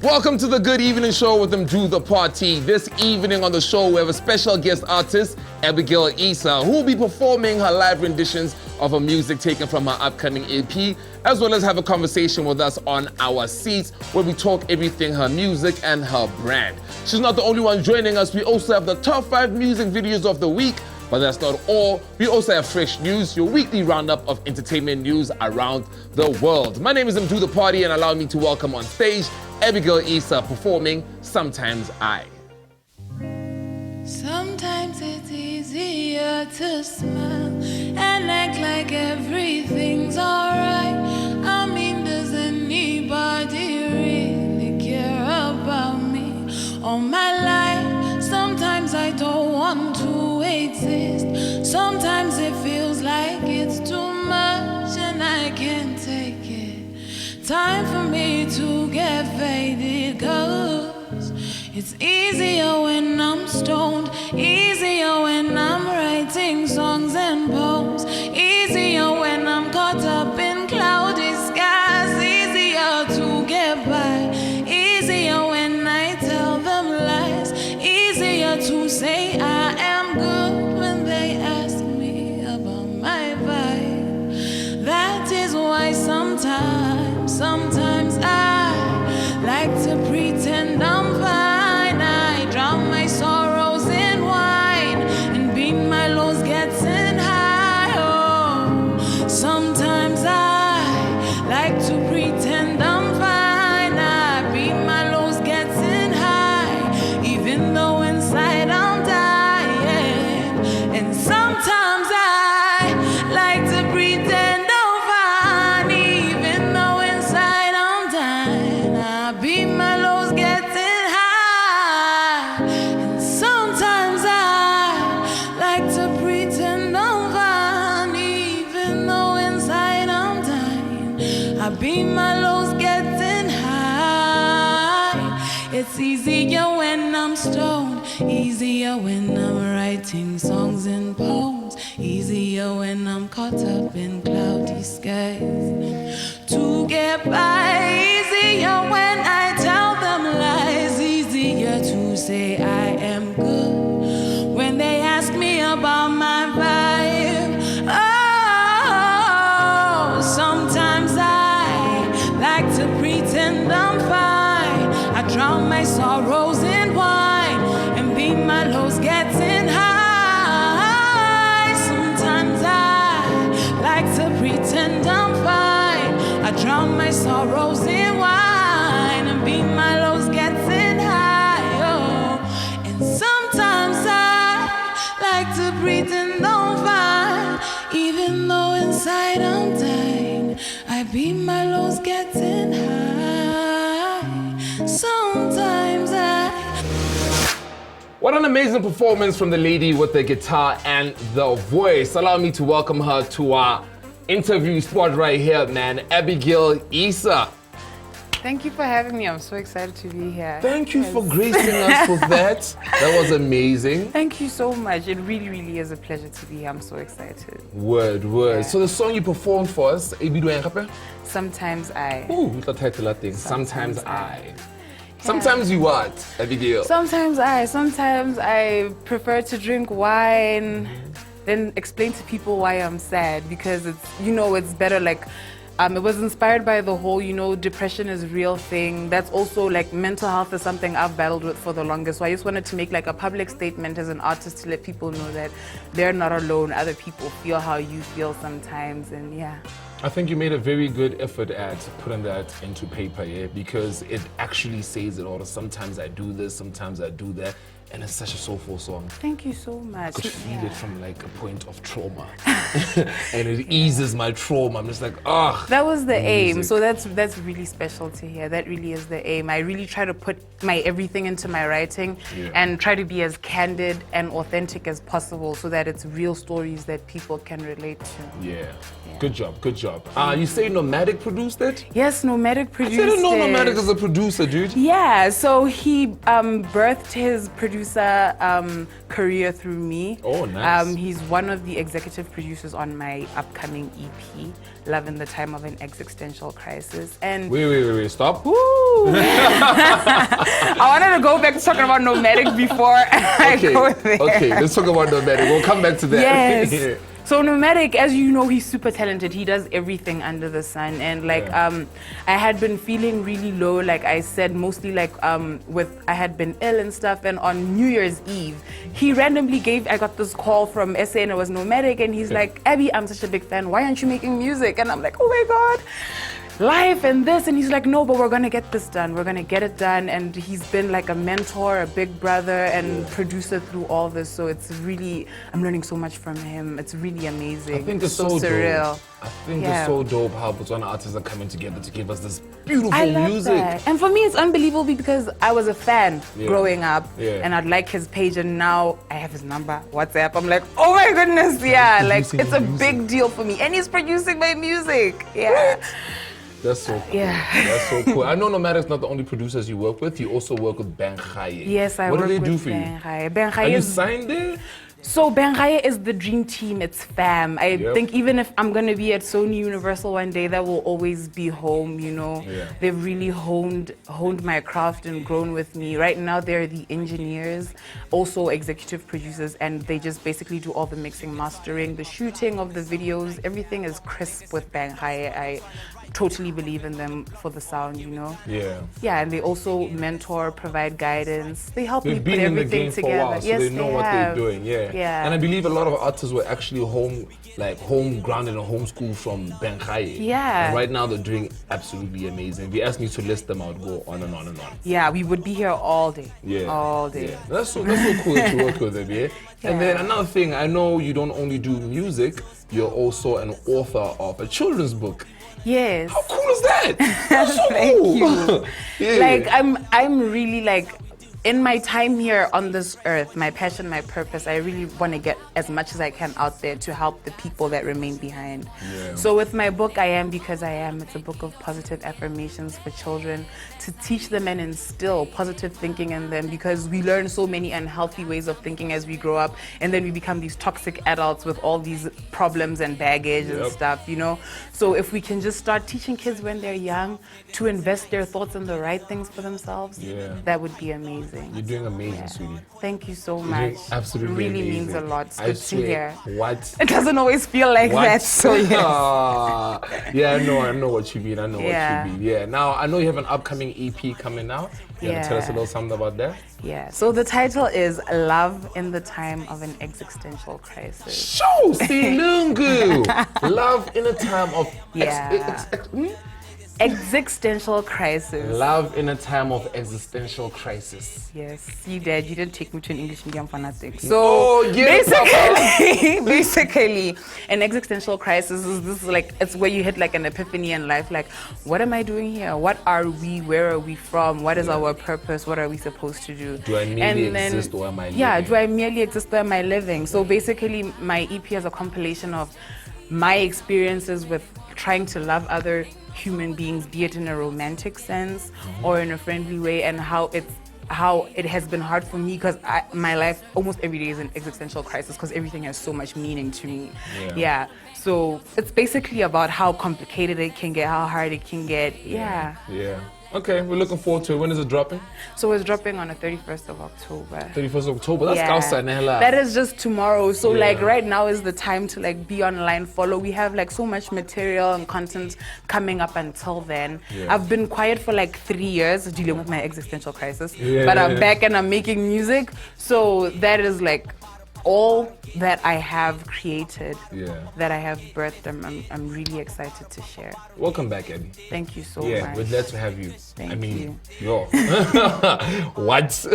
Welcome to the Good Evening Show with Mdu Duzi. This evening on the show, we have a special guest artist, Abigail Isa, who will be performing her live renditions of her music taken from her upcoming EP, as well as have a conversation with us on our seats where we talk everything her music and her brand. She's not the only one joining us. We also have the top 5 music videos of the week. But that's not all. We also have fresh news, your weekly roundup of entertainment news around the world. My name is Mdu Duzi, and allow me to welcome on stage Abigail Isa performing Sometimes I. Sometimes it's easier to smile and act like everything's alright. I mean, does anybody really care about me all my life? Sometimes I don't want to exist. Sometimes it feels like it's too much and I can't take it. Time for me to get faded, 'cause it's easier when I'm stoned, easier when I'm writing songs and poems, easier when I'm caught up in cloudy skies, easier to get by, easier when I tell them lies, easier to say I am good when they ask me about my vibe. That is why sometimes I like to pretend I'm fine. I drown my sorrows in wine and beat my lows getting high. Oh, sometimes I like to pretend I'm fine. I beat my lows getting high, even though inside I'm dying. And sometimes I like to pretend I'm fine, even though inside I'm dying. I beat my lows getting high. And sometimes I like to pretend I'm fine, even though inside I'm dying. I beat my lows getting high. It's easier when I'm stoned, easier when I'm writing songs and poems, easier when I'm caught up in cloudy skies. To get by, easier when I tell them lies, easier to say I am good when they ask me about my vibe. Oh, sometimes I like to pretend I'm fine. I drown my sorrows in wine and beat my lows getting high. Sometimes I like to pretend I'm fine. I drown my sorrows in wine and beat my lows getting high. Oh, and sometimes I like to pretend I'm fine, even though inside I'm dying. I beat my lows getting high. Sometimes I. What an amazing performance from the lady with the guitar and the voice. Allow me to welcome her to our interview spot right here, man. Abigail Isa. Thank you for having me. I'm so excited to be here. Thank you for gracing us with that. That was amazing. Thank you so much. It really, really is a pleasure to be here. I'm so excited. Word. Yeah. So the song you performed for us, Sometimes I. Ooh, the title of that thing. Sometimes I. Yeah. Sometimes you what, Abigail? Sometimes I prefer to drink wine, then explain to people why I'm sad, because it's better, like, it was inspired by the whole, depression is a real thing. That's also like mental health is something I've battled with for the longest. So I just wanted to make like a public statement as an artist to let people know that they're not alone. Other people feel how you feel sometimes, and yeah. I think you made a very good effort at putting that into paper, yeah, because it actually says it all. Sometimes I do this, sometimes I do that, and it's such a soulful song. Thank you so much. I could feel it from like a point of trauma, and it eases my trauma. I'm just like, That was the aim. So that's really special to hear. That really is the aim. I really try to put my everything into my writing, and try to be as candid and authentic as possible, so that it's real stories that people can relate to. Yeah. Good job. You say Nomadic produced it? Yes, Nomadic produced it. I didn't know Nomadic is a producer, dude. Yeah, so he birthed his producing producer career through me. Oh, nice. He's one of the executive producers on my upcoming EP, Love in the Time of an Existential Crisis. And Wait, stop. woo! I wanted to go back to talking about Nomadic before I go there. Okay, let's talk about Nomadic. We'll come back to that. Yes. So Nomadic, as you know, he's super talented. He does everything under the sun. And like, I had been feeling really low, like I said, mostly like I had been ill and stuff. And on New Year's Eve, he randomly I got this call from SA and it was Nomadic. And he's like, Abby, I'm such a big fan. Why aren't you making music? And I'm like, oh my God. Life and this, and he's like, no, but we're gonna get this done. We're gonna get it done. And he's been like a mentor, a big brother, and producer through all this. So it's really, I'm learning so much from him. It's really amazing. I think it's so surreal. dope. I think it's so dope how Botswana artists are coming together to give us this beautiful I love music. that. And for me, it's unbelievable because I was a fan growing up, and I'd like his page, and now I have his number, WhatsApp. I'm like, oh my goodness, yeah, like it's a big deal for me. And he's producing my music, yeah. That's so cool. Yeah. That's so cool. I know Nomadic's not the only producers you work with. You also work with Bengaye. Yes, I work with What do they do for you? Bengaye. Are you signed there? So Bengaye is the dream team. It's fam. I think even if I'm gonna be at Sony Universal one day, that will always be home. You know, they've really honed my craft and grown with me. Right now, they're the engineers, also executive producers, and they just basically do all the mixing, mastering, the shooting of the videos. Everything is crisp with Bengaye. I totally believe in them for the sound, you know. Yeah, and they also mentor, provide guidance. They help me put everything together. They've been in the game for a while, so yes, they know what they're doing. Yeah. And I believe a lot of artists were actually home grounded and homeschooled from Bengaye. Yeah. And right now they're doing absolutely amazing. If you asked me to list them, I would go on and on and on. Yeah, we would be here all day. All day. Yeah. That's so cool to work with them, yeah? And then another thing, I know you don't only do music, you're also an author of a children's book. Yes. How cool is that? That's so Thank cool. you. Like I'm really like, in my time here on this earth, my passion, my purpose, I really want to get as much as I can out there to help the people that remain behind. So with my book, I Am Because I Am, it's a book of positive affirmations for children to teach them and instill positive thinking in them, because we learn so many unhealthy ways of thinking as we grow up, and then we become these toxic adults with all these problems and baggage and stuff, you know? So if we can just start teaching kids when they're young to invest their thoughts in the right things for themselves, that would be amazing. You're doing amazing, sweetie. Thank you so You're much. doing absolutely It really amazing. means a lot. It's I good swear. to hear. What? It doesn't always feel like that, so yes. Yeah, I know what you mean. I know what you mean. Yeah. Now I know you have an upcoming EP coming out. You want to tell us a little something about that? Yeah. So the title is Love in the Time of an Existential Crisis. Show Silungu. Love in a time of Existential crisis. Love in a time of existential crisis. Yes, you did. You didn't take me to an English medium for nothing. So basically, an existential crisis is this, like, it's where you hit like an epiphany in life. Like, what am I doing here? What are we? Where are we from? What is our purpose? What are we supposed to do? Do I merely exist or am I living? Yeah, do I merely exist or am I living? So basically, my EP is a compilation of my experiences with trying to love other human beings, be it in a romantic sense or in a friendly way, and how it has been hard for me, because my life almost every day is an existential crisis because everything has so much meaning to me. So it's basically about how complicated it can get, how hard it can get. Okay, we're looking forward to it. When is it dropping? So it's dropping on the 31st of October. 31st of October. That's That is just tomorrow. So like right now is the time to like be online, follow. We have like so much material and content coming up until then. I've been quiet for like 3 years dealing with my existential crisis, but I'm back and I'm making music. So that is like all that I have created, that I have birthed. I'm really excited to share. Welcome back, Abby. Thank you so much. We're glad to have you. Thank you. What?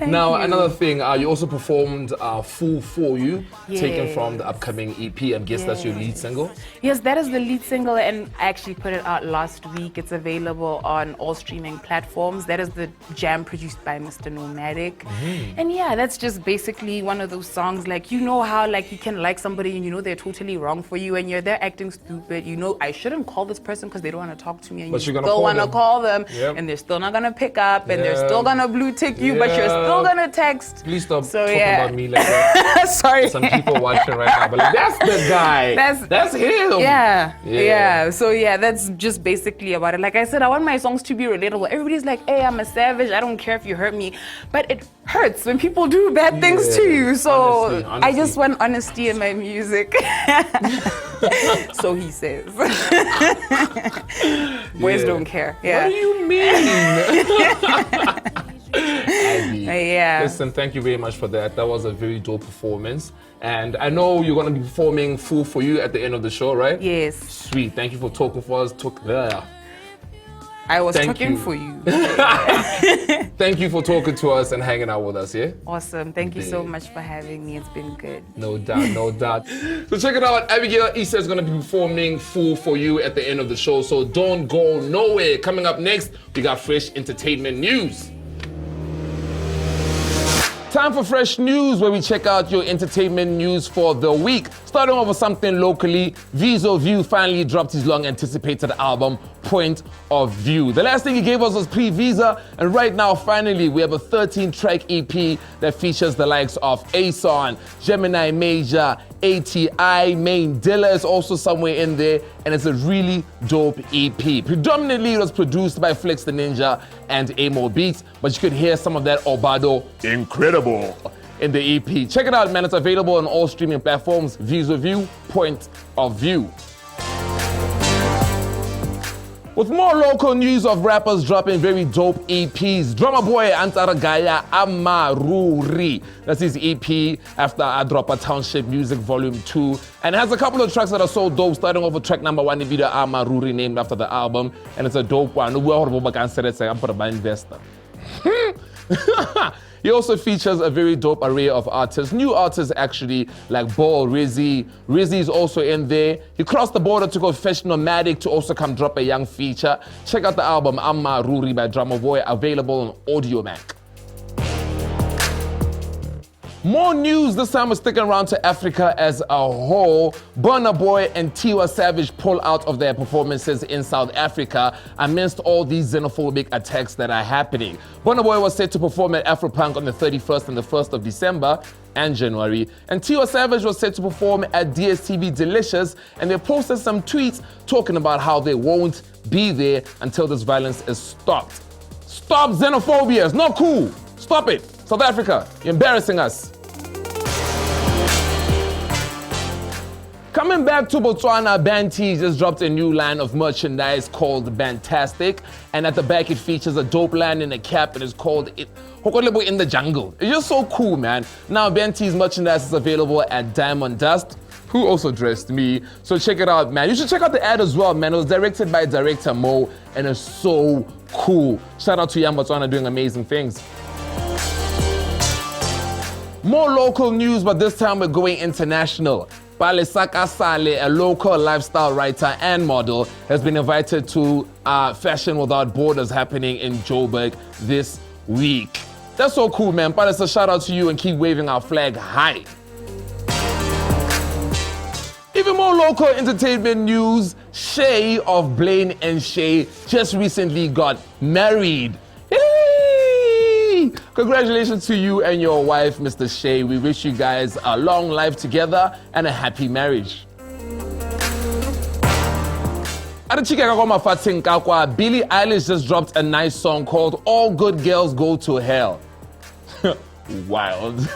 Now, another thing, you also performed Fool For You, taken from the upcoming EP. I guess that's your lead single? Yes, that is the lead single, and I actually put it out last week. It's available on all streaming platforms. That is the jam produced by Mr. Nomadic. And yeah, that's just basically one of those songs, like, you know how, like, you can like somebody and you know they're totally wrong for you and they're acting stupid. You know, I shouldn't call this person because they don't want to talk to me, and But you you're gonna still want to them. call them, Yep. and they're still not going to pick up, and they're Yeah. still going to blue tick you, but you're still going to text. Please stop So, talking yeah. about me like that. Sorry. Some people watching right now, but like, that's the guy. That's him. Yeah. So yeah, that's just basically about it. Like I said, I want my songs to be relatable. Everybody's like, hey, I'm a savage. I don't care if you hurt me. But it hurts when people do bad things to you. So Honestly. I just want honesty in my music. So he says. Boys don't care. Yeah. What do you mean? Abby, Yeah. listen, thank you very much for that. That was a very dope performance. And I know you're going to be performing Fool for You at the end of the show, right? Yes. Sweet. Thank you for talking for us. I was Thank talking you. for you. Thank you for talking to us and hanging out with us, yeah? Awesome. Thank you so much for having me. It's been good. No doubt, no doubt. So check it out. Abigail Isa is going to be performing Fool for You at the end of the show. So don't go nowhere. Coming up next, we got fresh entertainment news. Time for fresh news, where we check out your entertainment news for the week. Starting off with something locally, Vizo View finally dropped his long-anticipated album, Point of View. The last thing he gave us was Pre-Visa, and right now, finally, we have a 13-track EP that features the likes of Ason, Gemini Major, ATI, Main Dilla is also somewhere in there, and it's a really dope EP. Predominantly, it was produced by Flex the Ninja and Amo Beats, but you could hear some of that Obado incredible in the EP. Check it out, man. It's available on all streaming platforms. Vizo View, Point of View. With more local news of rappers dropping very dope EPs, Drummer Boy Antaragaya Amaruri. That's his EP after I Drop a Township Music Volume 2. And it has a couple of tracks that are so dope, starting off with track number 1, the video Amaruri, named after the album. And it's a dope one. He also features a very dope array of artists, new artists actually, like Ball, Rizzy. Rizzy is also in there. He crossed the border to go Fresh Nomadic to also come drop a young feature. Check out the album Amma Ruri by Drummer Boy, available on Audiomack. More news, this time we're sticking around to Africa as a whole. Burna Boy and Tiwa Savage pull out of their performances in South Africa amidst all these xenophobic attacks that are happening. Burna Boy was set to perform at Afropunk on the 31st and the 1st of December and January. And Tiwa Savage was set to perform at DSTV Delicious, and they posted some tweets talking about how they won't be there until this violence is stopped. Stop xenophobia, it's not cool. Stop it. South Africa, you're embarrassing us. Coming back to Botswana, Banty just dropped a new line of merchandise called Bantastic, and at the back it features a dope line in a cap and it's called Hokolebo in the Jungle. It's just so cool, man. Now Banty's merchandise is available at Diamond Dust, who also dressed me. So check it out, man. You should check out the ad as well, man. It was directed by director Mo, and it's so cool. Shout out to Young Botswana doing amazing things. More local news, but this time we're going international. Palesaka Sale, a local lifestyle writer and model, has been invited to Fashion Without Borders happening in Joburg this week. That's so cool, man. Palesa, shout out to you and keep waving our flag high. Even more local entertainment news, Shay of Blaine and Shay just recently got married. Yay! Congratulations to you and your wife, Mr. Shay. We wish you guys a long life together and a happy marriage. Billie Eilish just dropped a nice song called All Good Girls Go to Hell. Wild.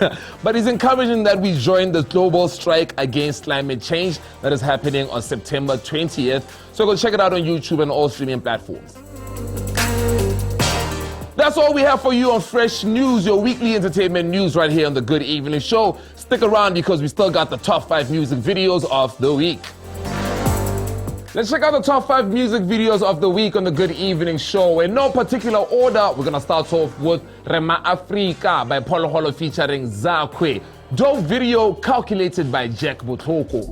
But he's encouraging that we join the global strike against climate change that is happening on September 20th. So go check it out on YouTube and all streaming platforms. That's all we have for you on Fresh News, your weekly entertainment news right here on the Good Evening Show. Stick around because we still got the top 5 music videos of the week. Let's check out the top 5 music videos of the week on the Good Evening Show. In no particular order, we're gonna start off with Rema Afrika by Polo Holo featuring Zakwe. Dope video calculated by Jack Butoko.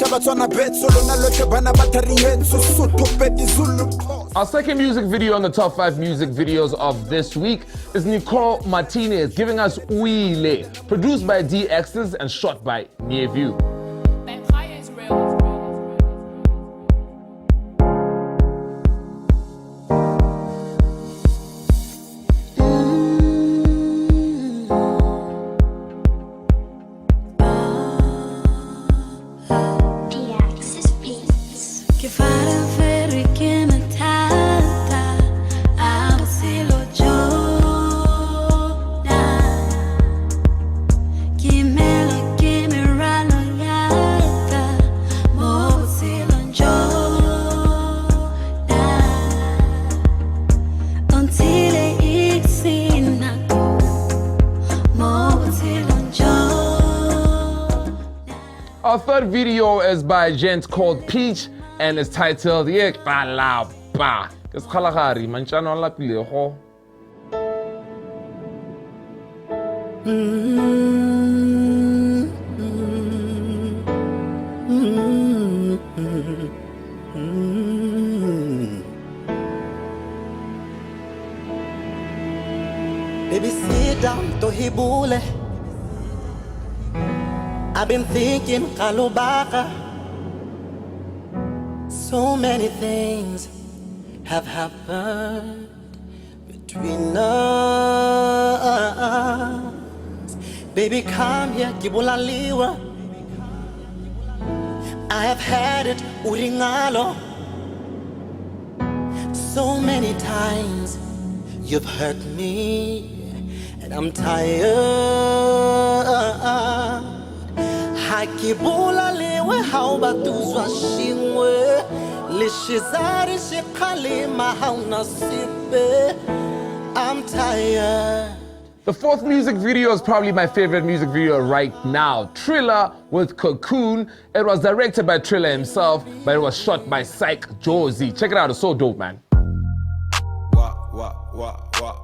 Our second music video on the top 5 music videos of this week is Nicole Martinez giving us Uile, produced by DXs and shot by Mdu. Our third video is by a gent called Peach and it's titled Ye Kalaba. It's Kalahari, manchano la pileho. Baby, sit down to hibule. I've been thinking, Kalubaka. So many things have happened between us. Baby, come here, Kibula Liwa. I have had it, Uringalo. So many times you've hurt me, and I'm tired. Hakibula lewe hauba tuzwa shingwe lishizari shikalima hauna sipe. I'm tired. The fourth music video is probably my favorite music video right now. Thriller with Cocoon. It was directed by Thriller himself, but it was shot by Psych Josie. Check it out, it's so dope, man.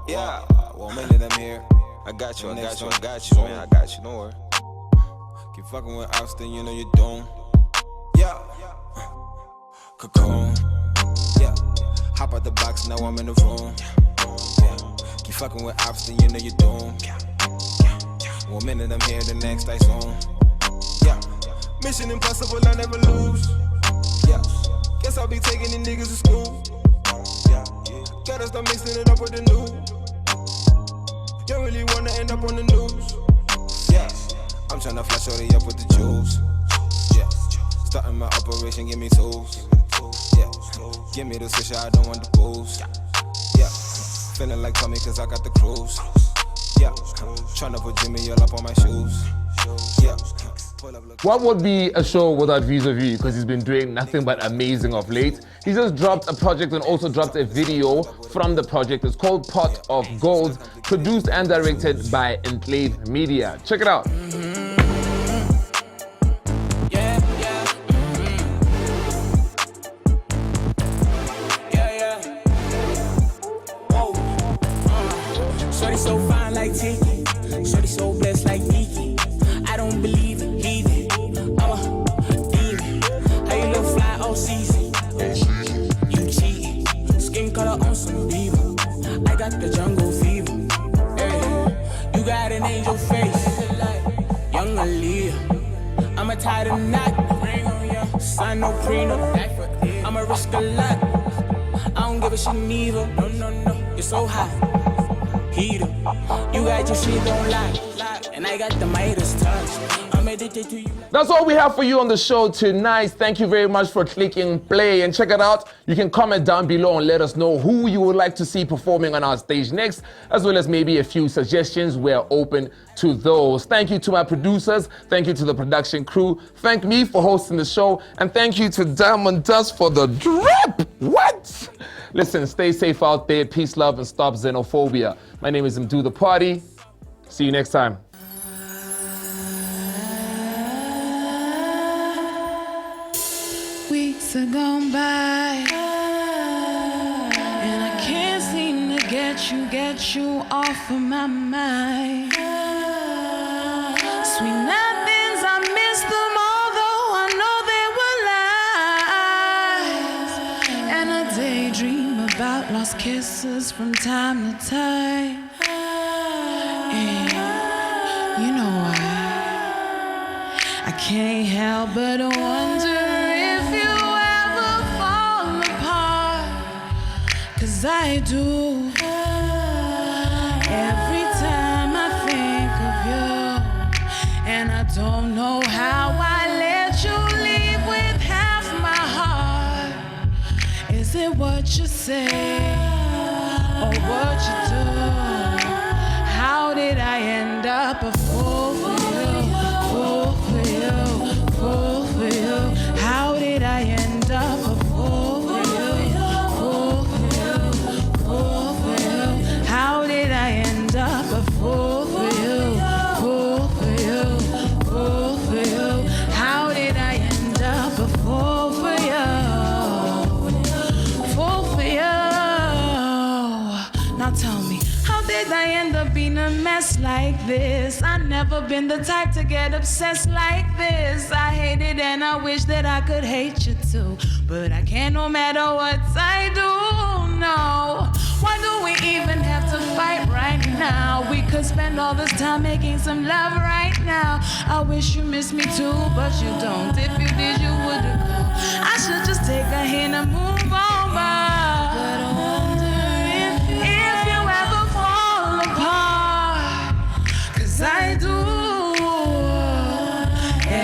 Yeah, well, mainly them here. I got you, man. I got you, don't worry. Keep fucking with Austin, you know you don't. Yeah. Cocoon. Yeah. Hop out the box, now I'm in the room. Yeah. Keep fucking with Austin, you know you don't. 1 minute I'm here, the next I on. Yeah. Mission impossible, I never lose. Yeah. Guess I'll be taking these niggas to school. Yeah. Gotta start mixing it up with the news. Don't really wanna end up on the news. Yeah. I'm tryna flash shorty up with the jewels. Yeah. Starting my operation, give me tools. Yeah. Give me the switch, I don't want the booze. Yeah. Feeling like Tommy cause I got the cruise. Yeah. Tryna put Jimmy all up on my shoes. Yeah. What would be a show without Vis-a-Vis? Because he's been doing nothing but amazing of late. He just dropped a project and also dropped a video from the project. It's called Pot of Gold, produced and directed by Enclave Media. Check it out. Shorty so fine like Tiki, shorty so blessed like Nikki. I don't believe it, heathen. I'm a demon. How you look fly all season? You cheating. Skin color on some diva. I got the jungle fever. Hey, you got an angel face, young Aaliyah. I'm a tired of knot. Sign no prenup. I'ma risk a lot. I don't give a shit neither. No, you're so hot. Heater. You got your shit don't lie, and I got the Midas touch. I'm addicted to you. That's all we have for you on the show tonight. Thank you very much for clicking play and check it out. You can comment down below and let us know who you would like to see performing on our stage next, as well as maybe a few suggestions. We're open to those. Thank you to my producers. Thank you to the production crew. Thank me for hosting the show. And thank you to Diamond Dust for the drip. What? Listen, stay safe out there. Peace, love, and stop xenophobia. My name is Mdu Duzi. See you next time. Weeks are gone by, and I can't seem to get you off of my mind. Sweet nothings, I miss them, although I know they daydream about lost kisses from time to time. And you know why? I can't help but wonder if you ever fall apart. 'Cause I do. Every time I think of you, and I don't know how I let you leave with half my heart. Is it what you say or what you do? How did I end up a fool for you, fool for you, fool for you? How did I end up a fool for you, fool for you, fool for you? How did I end up a fool for you, fool for you, fool for you? How did I end up a fool for you, fool for you? Now tell me, how did I end up being a mess like this? I've never been the type to get obsessed like this. I hate it and I wish that I could hate you too, but I can't no matter what I do, no. Why do we even have to fight right now? We could spend all this time making some love right now. I wish you missed me too, but you don't. If you did, you would've gone. I should just take a hint and move on, but I wonder if you ever fall apart. 'Cause I do.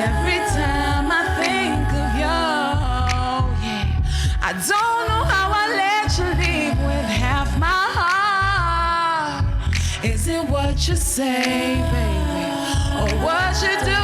Every time I think of you, yeah. I don't know how I let you leave with half my heart. Is it what you say, baby, or what you do?